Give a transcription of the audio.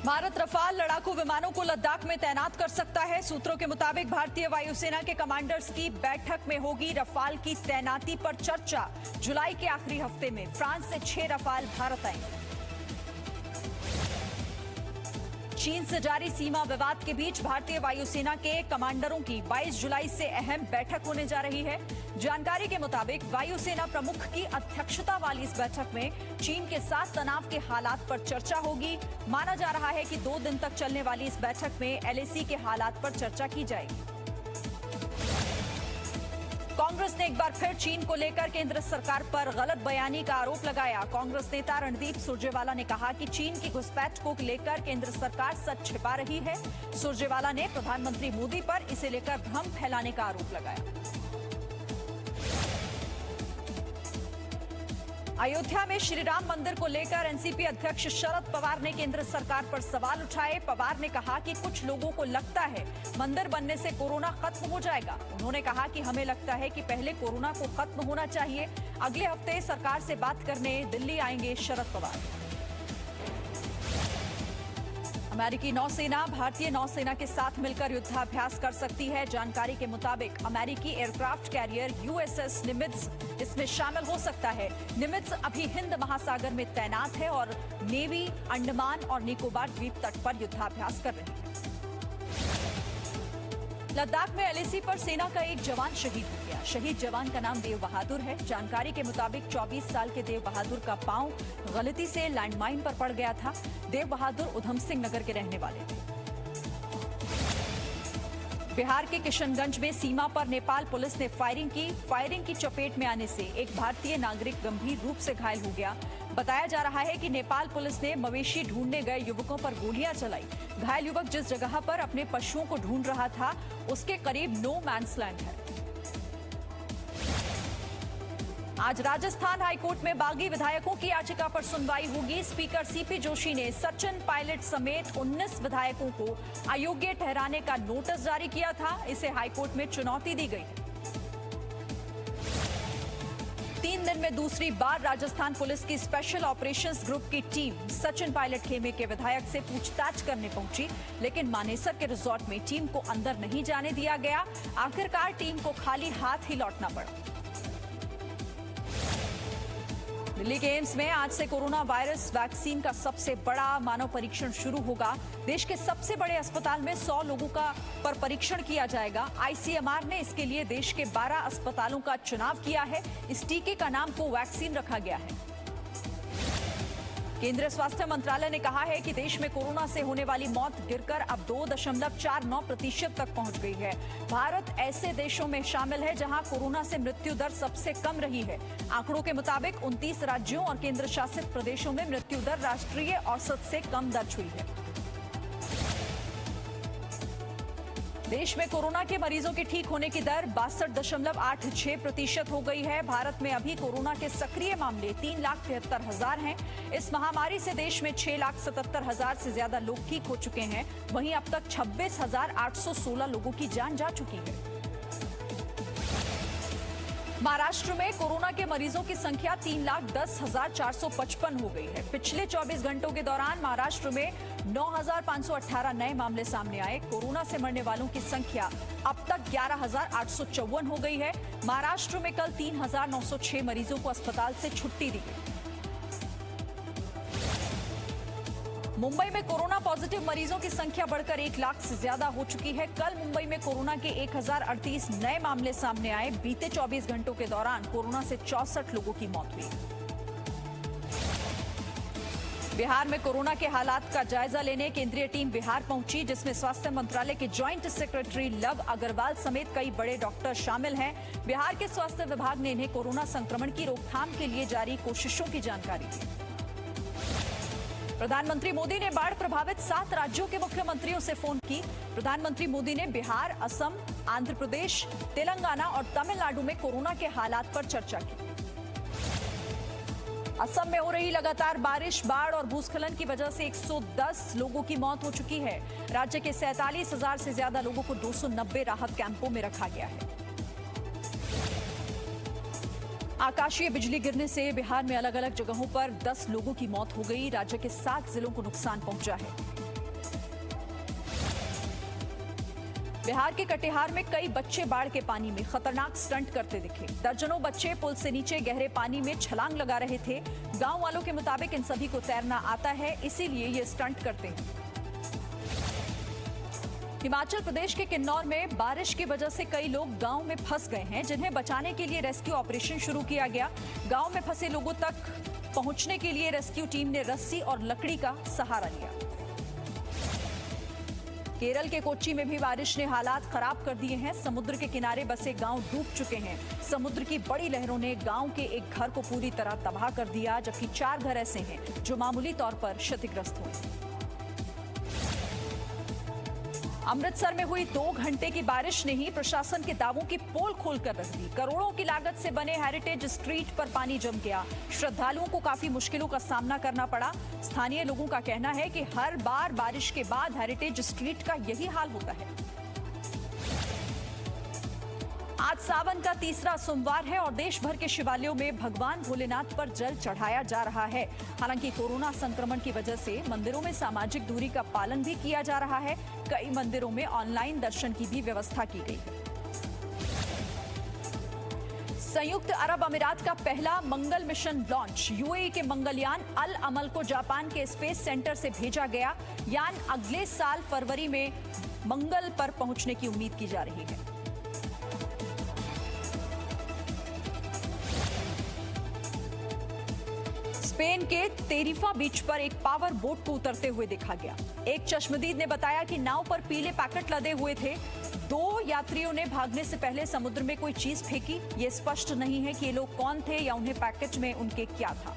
Bharat Rafale लड़ाकू विमानों को लद्दाख में तैनात कर सकता है। सूत्रों के मुताबिक भारतीय वायुसेना के कमांडर्स की बैठक में होगी रफाल की तैनाती पर चर्चा। जुलाई के आखिरी हफ्ते में फ्रांस से 6 रफाल भारत आएंगे। चीन से जारी सीमा विवाद के बीच भारतीय वायुसेना के कमांडरों की 22 जुलाई से अहम बैठक होने जा रही है। जानकारी के मुताबिक वायुसेना प्रमुख की अध्यक्षता वाली इस बैठक में चीन के साथ तनाव के हालात पर चर्चा होगी। माना जा रहा है कि 2 दिन तक चलने वाली इस बैठक में एलएसी के हालात पर चर्चा की जाएगी। कांग्रेस ने एक बार फिर चीन को लेकर केंद्र सरकार पर गलत बयानी का आरोप लगाया। कांग्रेस नेता रणदीप सुरजेवाला ने कहा कि चीन की घुसपैठ को लेकर केंद्र सरकार सच छिपा रही है। सुरजेवाला ने प्रधानमंत्री मोदी पर इसे लेकर भ्रम फैलाने का आरोप लगाया। अयोध्या में श्री राम मंदिर को लेकर एनसीपी अध्यक्ष शरद पवार ने केंद्र सरकार पर सवाल उठाए। पवार ने कहा कि कुछ लोगों को लगता है मंदिर बनने से कोरोना खत्म हो जाएगा। उन्होंने कहा कि हमें लगता है कि पहले कोरोना को खत्म होना चाहिए। अगले हफ्ते सरकार से बात करने दिल्ली आएंगे शरद पवार। अमेरिकी नौसेना भारतीय नौसेना के साथ मिलकर युद्धाभ्यास कर सकती है। जानकारी के मुताबिक अमेरिकी एयरक्राफ्ट कैरियर यूएसएस निमित्ज इसमें शामिल हो सकता है। निमित्ज अभी हिंद महासागर में तैनात है और नेवी अंडमान और निकोबार द्वीप तट पर युद्धाभ्यास कर रही है। लद्दाख में एलएसी पर सेना का एक जवान शहीद हो गया। शहीद जवान का नाम देव बहादुर है। जानकारी के मुताबिक 24 साल के देव बहादुर का पांव गलती से लैंडमाइन पर पड़ गया था। देव बहादुर उधम सिंह नगर के रहने वाले थे। बिहार के किशनगंज में सीमा पर नेपाल पुलिस ने फायरिंग की चपेट में आने से एक भारतीय नागरिक गंभीर रूप से घायल हो गया। बताया जा रहा है कि नेपाल पुलिस ने मवेशी ढूंढने गए युवकों पर गोलियां चलाई। घायल युवक जिस जगह पर अपने पशुओं को ढूंढ रहा था उसके करीब नो मैन्स लैंड है। आज राजस्थान हाईकोर्ट में बागी विधायकों की याचिका पर सुनवाई होगी। स्पीकर सीपी जोशी ने सचिन पायलट समेत 19 विधायकों को अयोग्य ठहराने का नोटिस जारी किया था। इसे हाईकोर्ट में चुनौती दी गई। 3 दिन में दूसरी बार राजस्थान पुलिस की स्पेशल ऑपरेशंस ग्रुप की टीम सचिन पायलट खेमे के विधायक से पूछताछ करने पहुंची, लेकिन मानेसर के रिजॉर्ट में टीम को अंदर नहीं जाने दिया गया। आखिरकार टीम को खाली हाथ ही लौटना पड़ा। दिल्ली के एम्स में आज से कोरोना वायरस वैक्सीन का सबसे बड़ा मानव परीक्षण शुरू होगा। देश के सबसे बड़े अस्पताल में 100 लोगों का पर परीक्षण किया जाएगा। आईसीएमआर ने इसके लिए देश के 12 अस्पतालों का चुनाव किया है। इस टीके का नाम कोवैक्सीन रखा गया है। केंद्रीय स्वास्थ्य मंत्रालय ने कहा है कि देश में कोरोना से होने वाली मौत गिरकर अब 2.49% तक पहुंच गई है। भारत ऐसे देशों में शामिल है जहां कोरोना से मृत्यु दर सबसे कम रही है। आंकड़ों के मुताबिक 29 राज्यों और केंद्र शासित प्रदेशों में मृत्यु दर राष्ट्रीय औसत से कम दर्ज हुई है। देश में कोरोना के मरीजों के ठीक होने की दर 62.86% हो गई है। भारत में अभी कोरोना के सक्रिय मामले 3,73,000 हैं। इस महामारी से देश में 6,77,000 से ज्यादा लोग ठीक हो चुके हैं। वहीं अब तक 26,816 लोगों की जान जा चुकी है। महाराष्ट्र में कोरोना के मरीजों की संख्या 3,10,455 हो गई है। पिछले 24 घंटों के दौरान महाराष्ट्र में 9,518 नए मामले सामने आए। कोरोना से मरने वालों की संख्या अब तक 11,854 हो गई है। महाराष्ट्र में कल 3,906 मरीजों को अस्पताल से छुट्टी दी गई। मुंबई में कोरोना पॉजिटिव मरीजों की संख्या बढ़कर 1 लाख से ज्यादा हो चुकी है। कल मुंबई में कोरोना के 1,038 नए मामले सामने आए। बीते 24 घंटों के दौरान कोरोना से 64 लोगों की मौत हुई। बिहार में कोरोना के हालात का जायजा लेने केंद्रीय टीम बिहार पहुंची, जिसमें स्वास्थ्य मंत्रालय के जॉइंट सेक्रेटरी लव अग्रवाल समेत कई बड़े डॉक्टर शामिल हैं। बिहार के स्वास्थ्य विभाग ने इन्हें कोरोना संक्रमण की रोकथाम के लिए जारी कोशिशों की जानकारी दी। प्रधानमंत्री मोदी ने बाढ़ प्रभावित 7 राज्यों के मुख्यमंत्रियों से फोन की। प्रधानमंत्री मोदी ने बिहार, असम, आंध्र प्रदेश, तेलंगाना और तमिलनाडु में कोरोना के हालात पर चर्चा की। असम में हो रही लगातार बारिश, बाढ़ और भूस्खलन की वजह से 110 लोगों की मौत हो चुकी है। राज्य के 47,000 से ज्यादा लोगों को 290 राहत कैंपों में रखा गया है। आकाशीय बिजली गिरने से बिहार में अलग अलग जगहों पर 10 लोगों की मौत हो गई। राज्य के 7 जिलों को नुकसान पहुंचा है। बिहार के कटिहार में कई बच्चे बाढ़ के पानी में खतरनाक स्टंट करते दिखे। दर्जनों बच्चे पुल से नीचे गहरे पानी में छलांग लगा रहे थे। गांव वालों के मुताबिक इन सभी को तैरना आता है, इसीलिए ये स्टंट करते हैं। हिमाचल प्रदेश के किन्नौर में बारिश की वजह से कई लोग गांव में फंस गए हैं, जिन्हें बचाने के लिए रेस्क्यू ऑपरेशन शुरू किया गया। गांव में फंसे लोगों तक पहुंचने के लिए रेस्क्यू टीम ने रस्सी और लकड़ी का सहारा लिया। केरल के कोच्चि में भी बारिश ने हालात खराब कर दिए हैं। समुद्र के किनारे बसे गांव डूब चुके हैं। समुद्र की बड़ी लहरों ने गांव के एक घर को पूरी तरह तबाह कर दिया, जबकि 4 घर ऐसे हैं जो मामूली तौर पर क्षतिग्रस्त हुए। अमृतसर में हुई 2 घंटे की बारिश ने ही प्रशासन के दावों की पोल खोलकर रख दी। करोड़ों की लागत से बने हेरिटेज स्ट्रीट पर पानी जम गया। श्रद्धालुओं को काफी मुश्किलों का सामना करना पड़ा। स्थानीय लोगों का कहना है कि हर बार बारिश के बाद हेरिटेज स्ट्रीट का यही हाल होता है। आज सावन का तीसरा सोमवार है और देश भर के शिवालयों में भगवान भोलेनाथ पर जल चढ़ाया जा रहा है। हालांकि कोरोना संक्रमण की वजह से मंदिरों में सामाजिक दूरी का पालन भी किया जा रहा है। कई मंदिरों में ऑनलाइन दर्शन की भी व्यवस्था की गई है। संयुक्त अरब अमीरात का पहला मंगल मिशन लॉन्च। यूएई के मंगलयान अल अमल को जापान के स्पेस सेंटर से भेजा गया। यान अगले साल फरवरी में मंगल पर पहुंचने की उम्मीद की जा रही है। स्पेन के तेरिफा बीच पर एक पावर बोट को उतरते हुए देखा गया। एक चश्मदीद ने बताया कि नाव पर पीले पैकेट लदे हुए थे। 2 यात्रियों ने भागने से पहले समुद्र में कोई चीज फेंकी। ये स्पष्ट नहीं है कि ये लोग कौन थे या उन्हें पैकेट में उनके क्या था।